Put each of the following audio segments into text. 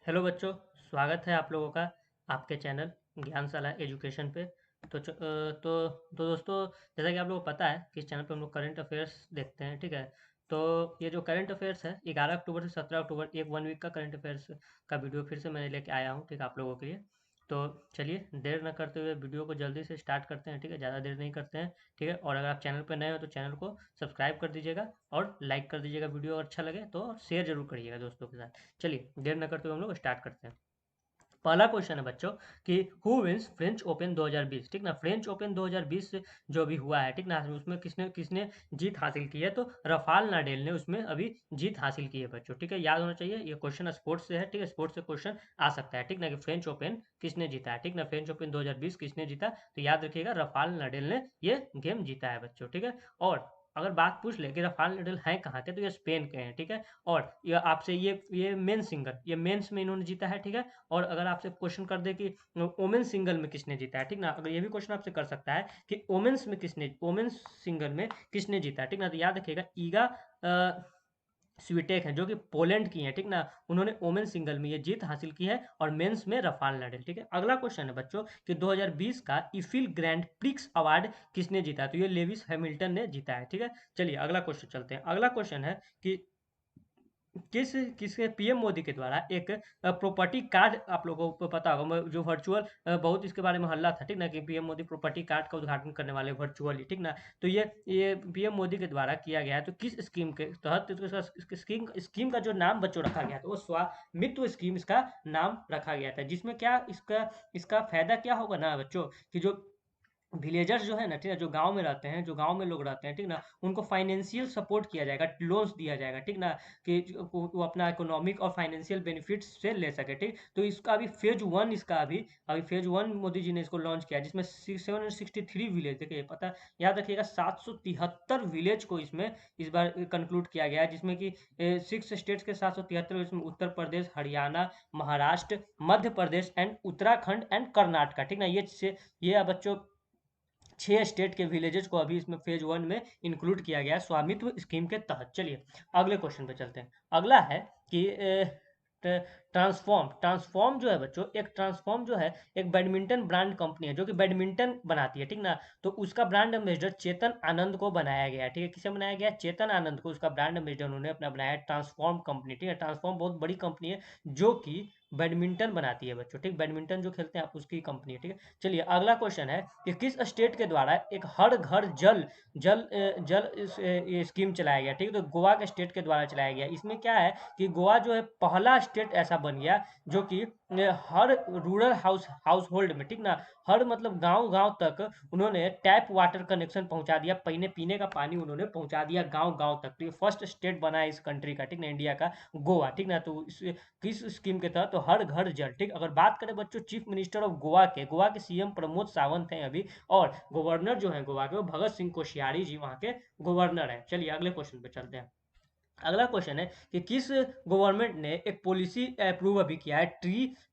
Hello बच्चों, स्वागत है आप लोगों का आपके चैनल ज्ञानशाला एजुकेशन पे। दोस्तों, जैसा कि आप लोगों को पता है कि इस चैनल पे हम लोग करंट अफेयर्स देखते हैं, ठीक है। तो ये जो करंट अफेयर्स है 11 अक्टूबर से 17 अक्टूबर, एक 1 वीक का करंट अफेयर्स का वीडियो फिर से मैं लेके आया हूँ, ठीक है, आप लोगों के लिए। तो चलिए देर न करते हुए वीडियो को जल्दी से स्टार्ट करते हैं, ठीक है, ज़्यादा देर नहीं करते हैं, ठीक है। और अगर आप चैनल पर नए हो तो चैनल को सब्सक्राइब कर दीजिएगा और लाइक कर दीजिएगा, वीडियो अच्छा लगे तो शेयर जरूर करिएगा दोस्तों के साथ। चलिए देर न करते हुए हम लोग स्टार्ट करते हैं। पहला क्वेश्चन है बच्चों कि हु विंस फ्रेंच ओपन 2020, ठीक ना। फ्रेंच ओपन 2020 जो भी हुआ है, ठीक ना, उसमें किसने किसने जीत हासिल की है, तो रफाल नाडेल ने उसमें अभी जीत हासिल की है बच्चों, ठीक है। याद होना चाहिए ये क्वेश्चन स्पोर्ट्स से है, ठीक है, स्पोर्ट्स से क्वेश्चन आ सकता है, ठीक ना, कि फ्रेंच ओपन किसने जीता है, ठीक ना, फ्रेंच ओपन 2020 किसने जीता, तो याद रखिएगा रफाल नाडेल ने ये गेम जीता है बच्चों, ठीक है। और अगर बात पूछ ले कि रफाल नाडेल हैं कहाँ के, तो ये स्पेन के हैं, ठीक है। और ये आपसे ये मेन सिंगल, ये मेंस में इन्होंने जीता है, ठीक है। और अगर आपसे क्वेश्चन कर दे कि वोमेन सिंगल में किसने जीता है, ठीक ना, अगर ये भी क्वेश्चन आपसे कर सकता है कि वोमेन्स सिंगल में किसने जीता है, ठीक ना, तो याद रखिएगा ईगा स्विटेक है जो कि पोलैंड की है, ठीक ना। उन्होंने वोमेन सिंगल में ये जीत हासिल की है और मेंस में रफाल नाडेल, ठीक है। अगला क्वेश्चन है बच्चों कि 2020 का ईफिल ग्रैंड प्रिक्स अवार्ड किसने जीता है, तो ये लेविस हैमिल्टन ने जीता है, ठीक है। चलिए अगला क्वेश्चन चलते हैं। अगला क्वेश्चन है कि किसके पीएम मोदी के द्वारा एक प्रॉपर्टी कार्ड, आप लोगों को पता होगा जो वर्चुअल, बहुत इसके बारे में हल्ला था, ठीक ना, कि पीएम मोदी प्रॉपर्टी कार्ड का उद्घाटन करने वाले वर्चुअली, ठीक ना। तो ये पीएम मोदी के द्वारा किया गया है, तो किस स्कीम के तहत इसके स्कीम का जो नाम बच्चों रखा गया था वो स्वामित्व स्कीम इसका नाम रखा गया था, जिसमें क्या इसका इसका फायदा क्या होगा ना बच्चों, कि जो विलेजर्स जो है ना, ठीक है, जो गांव में रहते हैं, जो गांव में लोग रहते हैं, ठीक ना, उनको फाइनेंशियल सपोर्ट किया जाएगा, लोन्स दिया जाएगा, ठीक ना, कि वो अपना इकोनॉमिक और फाइनेंशियल बेनिफिट्स से ले सके, ठीक। तो इसका अभी फेज वन, इसका अभी फेज वन मोदी जी ने इसको लॉन्च किया, जिसमें 763 विलेज, देखिए पता याद रखिएगा 773 विलेज को इसमें इस बार कंक्लूड किया गया है, जिसमें कि 6 स्टेट्स के 773, इसमें उत्तर प्रदेश, हरियाणा, महाराष्ट्र, मध्य प्रदेश एंड उत्तराखंड एंड कर्नाटका, ठीक ना। ये बच्चों 6 स्टेट के विलेजेस को अभी इसमें फेज वन में इंक्लूड किया गया है स्वामित्व स्कीम के तहत। चलिए अगले क्वेश्चन पे चलते हैं। अगला है कि ट्रांसफॉर्म ट्रांसफॉर्म जो है बच्चों, एक ट्रांसफॉर्म जो है एक बैडमिंटन ब्रांड कंपनी है जो कि बैडमिंटन बनाती है, ठीक ना। तो उसका ब्रांड एम्बेसडर चेतन आनंद को बनाया गया है, ठीक है। किसे बनाया गया है, चेतन आनंद को उसका ब्रांड एम्बेसडर उन्होंने अपना बनाया है, ट्रांसफॉर्म कंपनी, ठीक है। ट्रांसफॉर्म बहुत बड़ी कंपनी है जो कि बैडमिंटन बनाती है बच्चों, ठीक, बैडमिंटन जो खेलते हैं आप उसकी कंपनी है, ठीक है। चलिए अगला क्वेश्चन है कि किस स्टेट के द्वारा एक हर घर जल जल जल ये स्कीम चलाया गया, ठीक है। तो गोवा के स्टेट के द्वारा चलाया गया। इसमें क्या है कि गोवा जो है पहला स्टेट ऐसा बन गया जो कि हर रूरल हाउस होल्ड में, ठीक ना, हर मतलब गांव गांव तक उन्होंने टैप वाटर कनेक्शन पहुंचा दिया, पीने का पानी उन्होंने पहुंचा दिया गांव गांव तक। तो ये फर्स्ट स्टेट बना है इस कंट्री का, ठीक ना, इंडिया का, गोवा, ठीक ना। तो किस स्कीम के तहत, तो हर घर जल, ठीक। अगर बात करें बच्चों चीफ मिनिस्टर ऑफ गोवा के सीएम प्रमोद सावंत हैं अभी, और गवर्नर जो है गोवा के वो भगत सिंह कोश्यारी जी वहाँ के गवर्नर हैं। चलिए अगले क्वेश्चन पे चलते हैं। अगला क्वेश्चन है कि किस गवर्नमेंट ने एक पॉलिसी अप्रूव अभी किया है,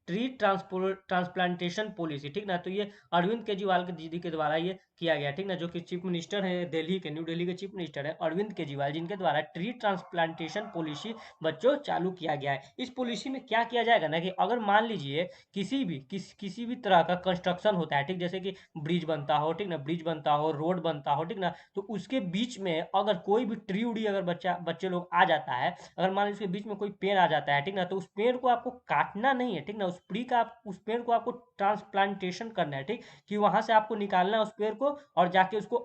ट्री ट्रांसप्लांटेशन पॉलिसी, ठीक ना। तो ये अरविंद केजरीवाल के दीदी के द्वारा ये किया गया, ठीक ना, जो कि चीफ मिनिस्टर है दिल्ली के, न्यू दिल्ली के चीफ मिनिस्टर है अरविंद केजरीवाल, जिनके द्वारा ट्री ट्रांसप्लांटेशन पॉलिसी बच्चों चालू किया गया है। इस पॉलिसी में क्या किया जाएगा ना, कि अगर मान लीजिए किसी भी तरह का कंस्ट्रक्शन होता है, ठीक, जैसे कि ब्रिज बनता हो, ठीक ना, ब्रिज बनता हो, रोड बनता हो, ठीक ना, तो उसके बीच में अगर कोई भी ट्री उड़ी अगर बच्चे लोग आ जाता है, अगर मान लीजिए उसके बीच में कोई पेड़ आ जाता है, ठीक ना, तो उस पेड़ को आपको काटना नहीं है, ठीक ना, उस पेड़ को आपको ट्रांसप्लांटेशन करना है, ठीक, कि वहां से आपको निकालना है उस पेड़ को और जाके उसको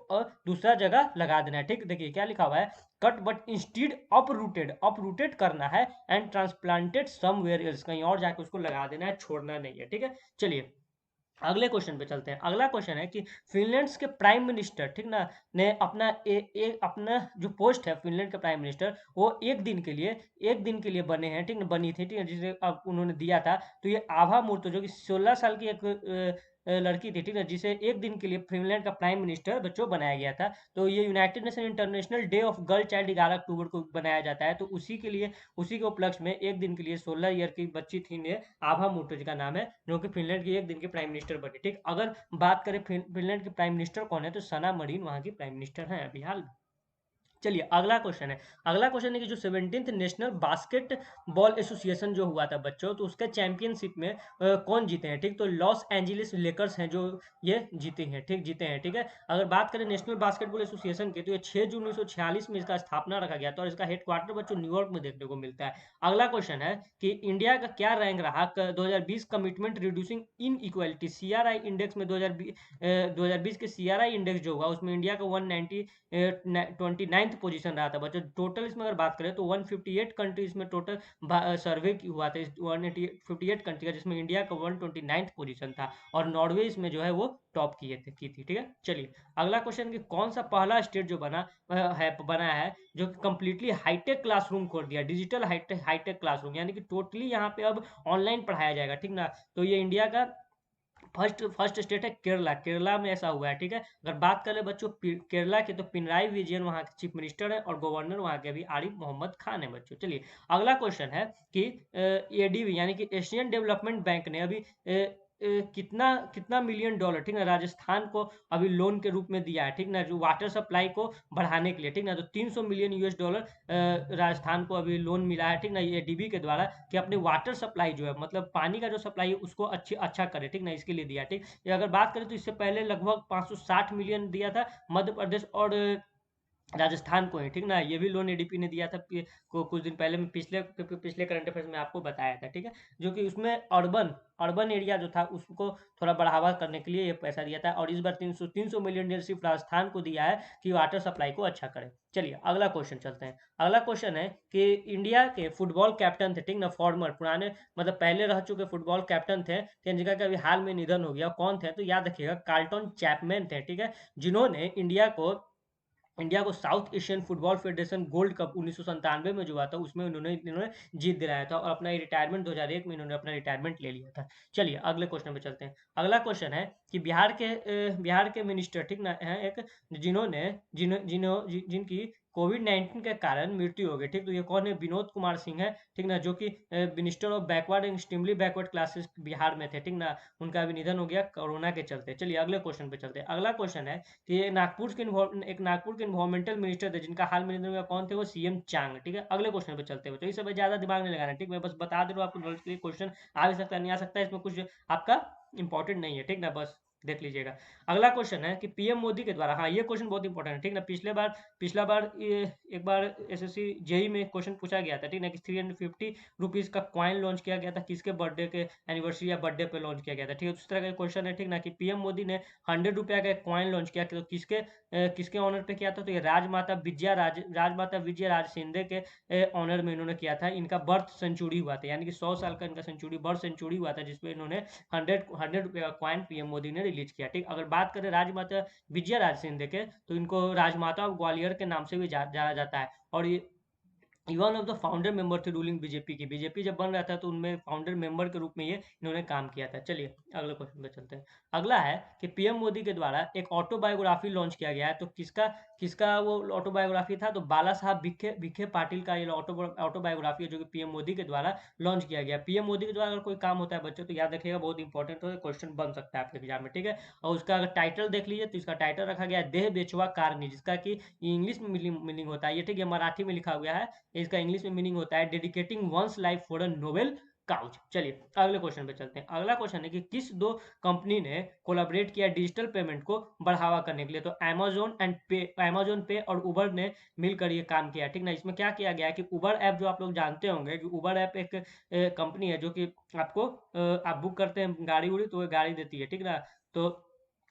दूसरा जगह लगा देना है, ठीक। देखिए क्या लिखा हुआ है, कट बट इंस्टीड अपरूटेड करना है एंड ट्रांसप्लांटेड समवेयर एल्स, कहीं और जाके उसको लगा देना है, छोड़ना नहीं है, ठीक है। चलिए अगले क्वेश्चन पे चलते हैं। अगला क्वेश्चन है कि फिनलैंड के प्राइम मिनिस्टर, ठीक ना, ने अपना जो पोस्ट है फिनलैंड के प्राइम मिनिस्टर, वो एक दिन के लिए बने हैं, ठीक ना, बनी थी, ठीक है, जिसे अब उन्होंने दिया था। तो ये आभा मूर्तो जो कि 16 साल की एक लड़की थी, ठीक है, जिसे एक दिन के लिए फिनलैंड का प्राइम मिनिस्टर बच्चों बनाया गया था। तो ये United nation international day of girl child 11 अक्टूबर को बनाया जाता है। तो उसी के उपलक्ष्य में एक दिन के लिए 16 ईयर की बच्ची थी ने, आभा मूर्तो जी का नाम है, जो कि फिनलैंड की एक दिन के प्राइम मिनिस्टर बने, ठीक। अगर बात करें फिनलैंड के प्राइम मिनिस्टर कौन है, तो सना मरीन वहां की प्राइम मिनिस्टर हैं अभी हाल में। चलिए अगला क्वेश्चन है। अगला क्वेश्चन है कि जो 17th नेशनल बास्केटबॉल एसोसिएशन जो हुआ था बच्चों, तो उसके चैंपियनशिप में कौन जीते हैं? ठीक, तो लॉस एंजलिस लेकर्स हैं जो ये जीते हैं। ठीक, जीते हैं। ठीक है, अगर बात करें नेशनल बास्केटबॉल एसोसिएशन की, तो ये 6 जून 1946 में इसका स्थापना रखा गया था और इसका हेडक्वार्टर बच्चों न्यूयॉर्क में देखने को मिलता है। अगला क्वेश्चन है कि इंडिया का क्या रैंक रहा 2020 कमिटमेंट रिड्यूसिंग इन इक्वालिटी सीआरआई इंडेक्स में? 2020 के सीआरआई इंडेक्स जो हुआ उसमें इंडिया का 29th पोजीशन रहा था बच्चों। टोटल इसमें अगर बात करें तो 158 कंट्रीज में टोटल सर्वे हुआ था 158 कंट्री का, जिसमें इंडिया का 129th पोजीशन था और नॉर्वे इसमें जो है वो टॉप की थी। ठीक है, चलिए अगला क्वेश्चन कि कौन सा पहला स्टेट जो बना है जो कंप्लीटली हाईटेक क्लासरूम खोल दिया, डिजिटल हाईटेक क्लासरूम, यानी कि टोटली यहाँ पे अब ऑनलाइन पढ़ाया जाएगा। ठीक ना, तो ये इंडिया का फर्स्ट स्टेट है केरला। केरला में ऐसा हुआ है। ठीक है, अगर बात करें बच्चों केरला के, तो पिनराई विजयन वहाँ के चीफ मिनिस्टर है और गवर्नर वहाँ के अभी आरिफ मोहम्मद खान है बच्चों। चलिए अगला क्वेश्चन है कि एडीबी यानी कि एशियन डेवलपमेंट बैंक ने अभी कितना कितना मिलियन डॉलर, ठीक ना, राजस्थान को अभी लोन के रूप में दिया है। ठीक ना, जो वाटर सप्लाई को बढ़ाने के लिए। ठीक ना, तो 300 मिलियन यूएस डॉलर राजस्थान को अभी लोन मिला है। ठीक ना, ये डीबी के द्वारा कि अपने वाटर सप्लाई जो है, मतलब पानी का जो सप्लाई है उसको अच्छा करे। ठीक ना, इसके लिए दिया। ठीक, अगर बात करें तो इससे पहले लगभग 560 मिलियन दिया था मध्य प्रदेश और राजस्थान को है। ठीक ना, ये भी लोन एडीपी ने दिया था कुछ दिन पहले। में पिछले करंट अफेयर्स में आपको बताया था। ठीक है, जो कि उसमें अर्बन एरिया जो था उसको थोड़ा बढ़ावा करने के लिए ये पैसा दिया था और इस बार 300 मिलियन सिर्फ राजस्थान को दिया है कि वाटर सप्लाई को अच्छा करे। चलिए अगला क्वेश्चन चलते हैं। अगला क्वेश्चन है कि इंडिया के फुटबॉल कैप्टन थे, ठीक ना, फॉर्मर पुराने मतलब पहले रह चुके फुटबॉल कैप्टन थे, जिनका का अभी हाल में निधन हो गया। कौन थे? तो याद रखिएगा कार्लटन चैपमैन थे। ठीक है, जिन्होंने इंडिया को south Asian football federation gold cup 1997 में जो हुआ था उसमें इन्होंने जीत दिलाया था और अपना रिटायरमेंट 2001 में इन्होंने अपना रिटायरमेंट ले लिया था। चलिए अगले क्वेश्चन पे चलते हैं। अगला क्वेश्चन है कि बिहार के मिनिस्टर, ठीक ना, है एक जिन्होंने जिनकी कोविड-19 के कारण मृत्यु हो गई। ठीक, तो ये कौन है? विनोद कुमार सिंह है। ठीक ना, जो कि minister of backward and extremely backward classes Bihar में थे। ठीक ना, उनका भी निधन हो गया कोरोना के चलते। चलिए अगले क्वेश्चन पे चलते हैं। अगला क्वेश्चन है कि एक नागपुर के इन्वायरमेंटल मिनिस्टर थे जिनका हाल में निधन हुआ। कौन थे वो? सीएम चांग। ठीक है, अगले क्वेश्चन पे चलते हैं। तो इस समय ज्यादा दिमाग नहीं लगाना। ठीक, मैं बस बता दे रहा हूँ आपको नॉलेज के लिए। क्वेश्चन आ भी सकता है, नहीं आ सकता है, इसमें कुछ आपका इंपॉर्टेंट नहीं है। ठीक ना, बस देख लीजिएगा। अगला क्वेश्चन है कि पीएम मोदी के द्वारा, हाँ ये क्वेश्चन बहुत इंपॉर्टेंट है। ठीक ना, पिछला बार एक बार एसएससी जेई में क्वेश्चन पूछा गया था। ठीक ना, कि 350 रुपीज का कॉइन लॉन्च किया गया था, किसके बर्थडे के एनिवर्सरी या बर्थडे पे लॉन्च किया गया था। ठीक है, उस तरह का क्वेश्चन है। ठीक ना, कि पीएम मोदी ने 100 रुपया का एक कॉइन लॉन्च किया, तो किसके ऑनर पे किया था? तो ये राजमाता विजया राज सिंधिया के ऑनर में इन्होंने किया था। इनका बर्थ सेंचुरी हुआ था, यानी कि 100 साल का इनका बर्थ सेंचुरी हुआ था, जिसमें इन्होंने 100 रुपये का कॉइन पीएम मोदी ने रिलीज किया। ठीक, अगर बात करें राजमाता विजया राज सिंधिया के, तो इनको राजमाता ऑफ ग्वालियर के नाम से भी जाना जाता है और ये one of the founder member थे रूलिंग बीजेपी की। बीजेपी जब बन रहा था तो उनमें फाउंडर मेंबर के रूप में ये इन्होंने काम किया था। चलिए अगले क्वेश्चन पे चलते हैं। अगला है कि पीएम मोदी के द्वारा एक ऑटोबायोग्राफी लॉन्च किया गया है, तो किसका किसका वो ऑटोबायोग्राफी था? तो बाला साहब विखे पाटिल का ये ऑटोबायोग्राफी है जो कि पीएम मोदी के द्वारा लॉन्च किया गया। पीएम मोदी के द्वारा अगर कोई काम होता है बच्चों तो याद रखिएगा, बहुत इंपॉर्टेंट हो, क्वेश्चन बन सकता है आपके एग्जाम में। ठीक है, और उसका अगर टाइटल देख लीजिए तो इसका टाइटल रखा गया है देह बेचवा कारनी, जिसका कि इंग्लिश में मीनिंग होता है ये। ठीक है, मराठी में लिखा गया है, इसका इंग्लिश में मीनिंग होता है dedicating one's life for a noble cause. चलिए अगले क्वेश्चन पे चलते हैं। अगला क्वेश्चन है कि किस दो कंपनी ने कोलैबोरेट किया डिजिटल पेमेंट को बढ़ावा करने के लिए? तो अमेजोन पे और उबर ने मिलकर ये काम किया। ठीक ना, इसमें क्या किया गया है कि उबर ऐप, जो आप लोग जानते होंगे कि उबर ऐप एक कंपनी है जो कि आपको आप बुक करते हैं गाड़ी उड़ी तो वो गाड़ी देती है। ठीक ना, तो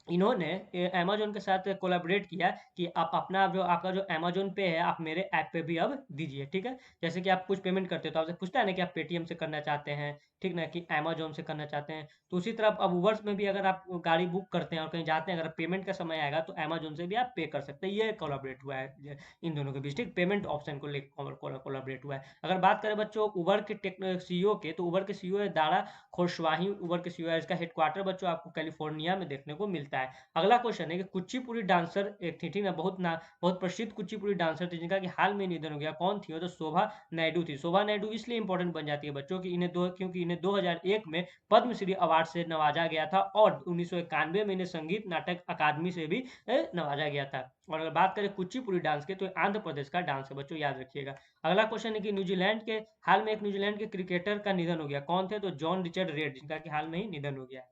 इन्होंने अमेजोन के साथ कोलैबोरेट किया कि आप अपना जो आपका जो अमेजोन पे है आप मेरे ऐप पे भी अब दीजिए। ठीक है, जैसे कि आप कुछ पेमेंट करते हो तो आपसे पूछता है ना कि आप पेटीएम से करना चाहते हैं, ठीक ना, कि अमेजोन से करना चाहते हैं, तो उसी तरह अब उबर्स में भी अगर आप गाड़ी बुक करते हैं और कहीं जाते हैं, अगर पेमेंट का समय आएगा तो अमेजोन से भी आप पे कर सकते हैं। ये कोलैबोरेट हुआ है इन दोनों के बीच। ठीक, पेमेंट ऑप्शन को लेकर कोलैबोरेट हुआ है। अगर बात करें बच्चों उबर के सीईओ के, तो उबर के सीईओ है दारा खोशवाही। उबर के सीईओ है, इसका हेडक्वार्टर बच्चों आपको कैलिफोर्निया में देखने को मिलता है। अगला क्वेश्चन है कि कुचिपुड़ी डांसर एक थी, ठीक ना, बहुत प्रसिद्ध कुचिपुड़ी डांसर थी जिनका कि हाल में निधन हो गया। कौन थी वो? तो शोभा नायडू थी। शोभा नायडू इसलिए इंपॉर्टेंट बन जाती है बच्चों की क्योंकि जिन्हें 2001 में पद्मश्री अवार्ड से नवाजा गया था और 1991 में इन्हें संगीत नाटक अकादमी से भी नवाजा गया था। और अगर बात करें कुचिपुड़ी डांस के, तो आंध्र प्रदेश का डांस है बच्चों, याद रखिएगा। अगला क्वेश्चन है कि न्यूजीलैंड के हाल में एक न्यूजीलैंड के क्रिकेटर का निधन हो गया, कौन थे? तो जॉन रिचर्ड रेड, जिनका कि हाल में ही निधन हो गया।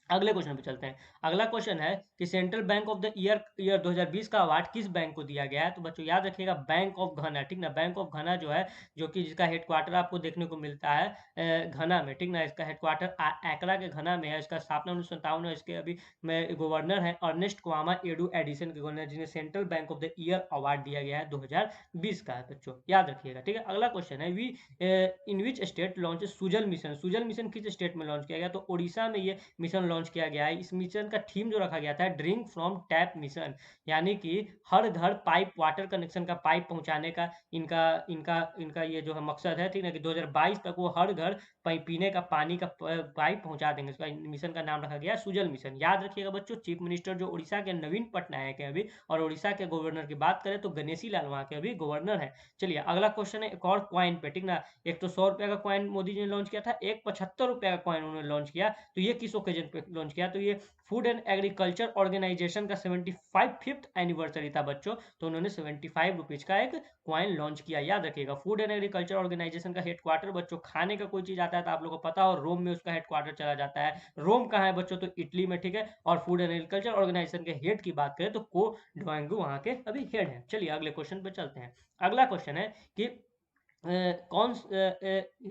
अगले क्वेश्चन पे चलते हैं। अगला क्वेश्चन है कि central bank of the year 2020 का अवार्ड किस बैंक को दिया गया है? तो बच्चों याद रखिएगा, बैंक ऑफ घना, ठीक ना। बैंक ऑफ घना जो है, जो कि जिसका हेडक्वार्टर आपको देखने को मिलता है घना में, ठीक ना। इसका हेडक्वार्टर एकरा के घना में है। इसका स्थापना 1957 में। इसके अभी में गवर्नर है अर्नेस्ट क्वामा एडू एडिसन के गवर्नर, जिन्हें central bank of the year award दिया गया है 2020 का है बच्चों, याद रखिएगा, ठीक है। अगला क्वेश्चन है in which state launch Sujal mission? Sujal mission किस स्टेट में लॉन्च किया गया? तो ओडिशा में ये मिशन लॉन्च किया गया है। इस मिशन का थीम जो रखा गया था, ड्रिंक फ्रॉम टैप मिशन, यानी कि हर घर पाइप वाटर कनेक्शन का पाइप पहुंचाने का इनका इनका इनका ये जो है मकसद है, ठीक है, कि 2022 तक वो हर घर पीने का पानी का पाइप पहुंचा देंगे। इसका मिशन का नाम रखा गया सुजल मिशन, याद रखिएगा बच्चों। चीफ मिनिस्टर जो उड़ीसा के नवीन पटनायक है अभी, और उड़ीसा के गवर्नर की बात करें तो गणेशी लाल वहां के अभी गवर्नर है। चलिए अगला क्वेश्चन है एक और क्वाइन पे, ठीक ना। एक तो 100 रुपए का क्वाइन मोदी जी ने लॉन्च किया था, एक 75 रुपए का क्वाइन उन्होंने लॉन्च किया। तो ये किस ओकेजन पे लॉन्च किया? तो ये फूड एंड एग्रीकल्चर ऑर्गेनाइजेशन का 75th एनिवर्सरी था बच्चों, तो उन्होंने 75 रुपीज का एक क्वाइन लॉन्च किया, याद रखिएगा। फूड एंड एग्रीकल्चर ऑर्गेनाइजेशन का हेडक्वार्टर बच्चों, खाने का कोई चीज आता है तो आप लोगों को पता हो, रोम में उसका हेडक्वार्टर चला जाता है। रोम कहाँ है बच्चों? तो इटली में, ठीक है। और फूड एंड एग्रीकल्चर ऑर्गेनाइजेशन के हेड की बात करें तो को ड्वांगू वहां के अभी हेड है। चलिए अगले क्वेश्चन पे चलते हैं। अगला क्वेश्चन है कि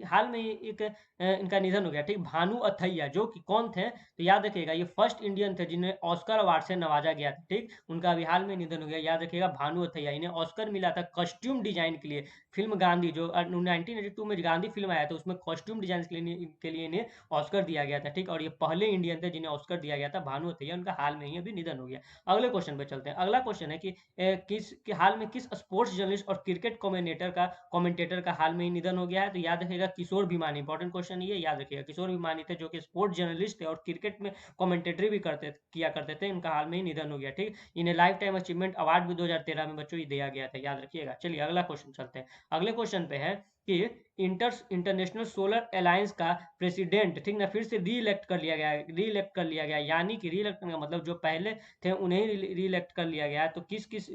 हाल में ही एक इनका निधन हो गया, ठीक। भानु अथैया जो कि कौन थे? तो याद रखिएगा, ये फर्स्ट इंडियन थे जिन्हें ऑस्कर अवार्ड से नवाजा गया था, ठीक। उनका अभी हाल में निधन हो गया, याद रखिएगा, भानु अथैया। इन्हें ऑस्कर मिला था कॉस्ट्यूम डिजाइन के लिए। फिल्म गांधी जो 1982 में गांधी फिल्म आया था, उसमें कॉस्ट्यूम डिजाइन के लिए इन्हें ऑस्कर दिया गया था, ठीक। और ये पहले इंडियन थे जिन्हें ऑस्कर दिया गया था, भानु अथैया। उनका हाल में ही अभी निधन हो गया। अगले क्वेश्चन पे चलते हैं। अगला क्वेश्चन है कि हाल में किस स्पोर्ट्स जर्नलिस्ट और क्रिकेट कमेंटेटर का हाल में ही निधन हो गया है? तो याद रखिएगा किशोर भिमानी, इंपॉर्टेंट क्वेश्चन ये याद रखिएगा। किशोर भिमानी थे जो कि स्पोर्ट्स जर्नलिस्ट थे और क्रिकेट में कमेंटेटरी भी किया करते थे। इनका हाल में ही निधन हो गया, ठीक। इन्हें लाइफ टाइम अचीवमेंट अवार्ड भी 2013 में बच्चों दिया गया था, याद रखिएगा। चलिए अगला क्वेश्चन चलते हैं। अगले क्वेश्चन पे है कि इंटरनेशनल सोलर अलायंस का प्रेसिडेंट, ठीक ना, फिर से रीइलेक्ट कर लिया गया, यानी कि रीइलेक्ट करने का मतलब जो पहले थे उन्हें रीइलेक्ट कर लिया गया है। तो किस किस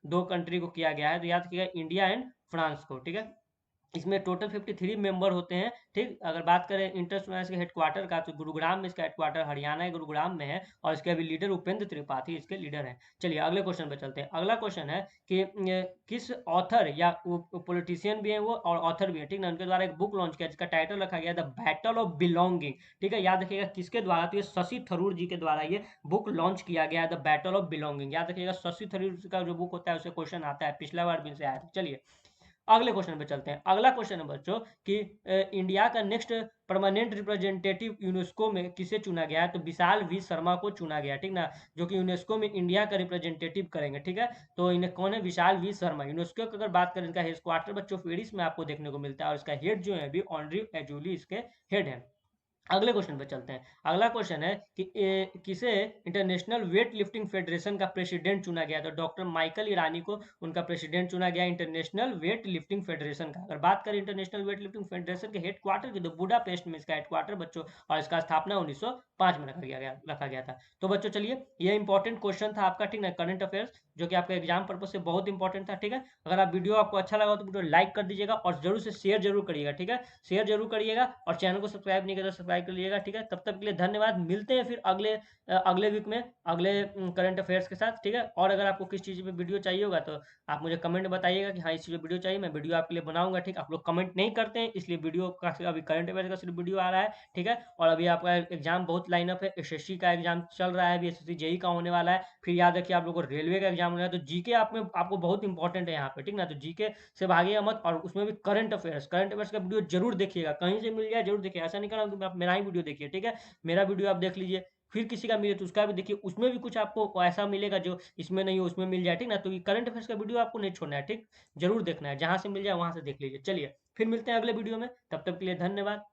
दो कंट्री को किया गया है? तो याद रखिएगा इंडिया एंड फ्रांस को, ठीक है। इसमें टोटल 53 मेंबर होते हैं, ठीक। अगर बात करें इंटरनेशनल के हेडक्वार्टर का, तो गुरुग्राम में इसका हेडक्वार्टर, हरियाणा के गुरुग्राम में है। और इसके अभी लीडर उपेंद्र त्रिपाठी इसके लीडर हैं। चलिए अगले क्वेश्चन पे चलते हैं। अगला क्वेश्चन है कि किस ऑथर या पॉलिटिशियन भी है वो और ऑथर भी है, ठीक ना, उनके द्वारा एक बुक लॉन्च किया जिसका टाइटल रखा गया द बैटल ऑफ बिलोंगिंग, ठीक है। याद रखिएगा किसके द्वारा? तो ये शशि थरूर जी के द्वारा ये बुक लॉन्च किया गया है, द बैटल ऑफ बिलोंगिंग, याद रखिएगा। शशि थरूर का जो बुक होता है उससे क्वेश्चन आता है, पिछला बार भी से आया था। चलिए अगले क्वेश्चन पे चलते हैं। अगला क्वेश्चन है बच्चों कि इंडिया का नेक्स्ट परमानेंट रिप्रेजेंटेटिव यूनेस्को में किसे चुना गया है? तो विशाल वी शर्मा को चुना गया, ठीक ना, जो कि यूनेस्को में इंडिया का रिप्रेजेंटेटिव करेंगे, ठीक है। तो इन्हें कौन है? विशाल वी शर्मा। यूनेस्को की अगर बात करें, इनका हेडक्वार्टर बच्चों पेरिस में आपको देखने को मिलता है, और इसका हेड जो है अभी ऑनड्री एजूली इसके हेड है। अगले क्वेश्चन पे चलते हैं। अगला क्वेश्चन है कि किसे इंटरनेशनल वेट लिफ्टिंग फेडरेशन का प्रेसिडेंट चुना गया? तो डॉक्टर माइकल ईरानी को उनका प्रेसिडेंट चुना गया इंटरनेशनल वेट लिफ्टिंग फेडरेशन का। अगर बात करें इंटरनेशनल वेट लिफ्टिंग फेडरेशन के हेडक्वार्टर की, तो बुडापेस्ट में इसका हेडक्वार्टर बच्चों, और इसका स्थापना 1905 में रखा गया था। तो बच्चों चलिए, ये इंपॉर्टेंट क्वेश्चन था आपका, ठीक है, करंट अफेयर्स, जो कि आपका एग्जाम पर्पज से बहुत इंपॉर्टेंट था, ठीक है। अगर आप वीडियो आपको अच्छा लगा तो वीडियो लाइक कर दीजिएगा और जरूर से शेयर जरूर करिएगा, ठीक है। शेयर जरूर करिएगा और चैनल को सब्सक्राइब नहीं किया तो सब्सक्राइब कर लीजिएगा, ठीक है। तब तक के लिए धन्यवाद। मिलते हैं फिर अगले वीक में अगले करंट अफेयर्स के साथ, ठीक है। और अगर आपको किस चीज़ पे वीडियो चाहिए होगा तो आप मुझे कमेंट बताइएगा कि हाँ इस चीज़ पे वीडियो चाहिए, मैं वीडियो आपके लिए बनाऊंगा, ठीक। आप लोग कमेंट नहीं करते हैं इसलिए वीडियो का अभी करंट अफेयर्स का सिर्फ वीडियो आ रहा है, ठीक है। और अभी आपका एग्जाम बहुत लाइनअप है, एसएससी का एग्जाम चल रहा है, अभी एसएससी जेई का होने वाला है, फिर याद रखिए आप लोगों को रेलवे का एग्जाम होना है। तो जीके आपको बहुत इंपॉर्टेंट है यहाँ पे, ठीक ना। तो जीके से भागिएगा मत, और उसमें भी करंट अफेयर्स का वीडियो जरूर देखिएगा, कहीं से मिल जाए जरूर देखिए, ऐसा नहीं करना आप मेरा ही वीडियो देखिए, ठीक है। मेरा वीडियो आप देख लीजिए, फिर किसी का मिले तो उसका भी देखिए, उसमें भी कुछ आपको ऐसा मिलेगा जो इसमें नहीं हो उसमें मिल जाए, ठीक ना। तो ये करंट अफेयर्स का वीडियो आपको नहीं छोड़ना है, ठीक, जरूर देखना है, जहां से मिल जाए वहां से देख लीजिए। चलिए फिर मिलते हैं अगले वीडियो में, तब तक के लिए धन्यवाद।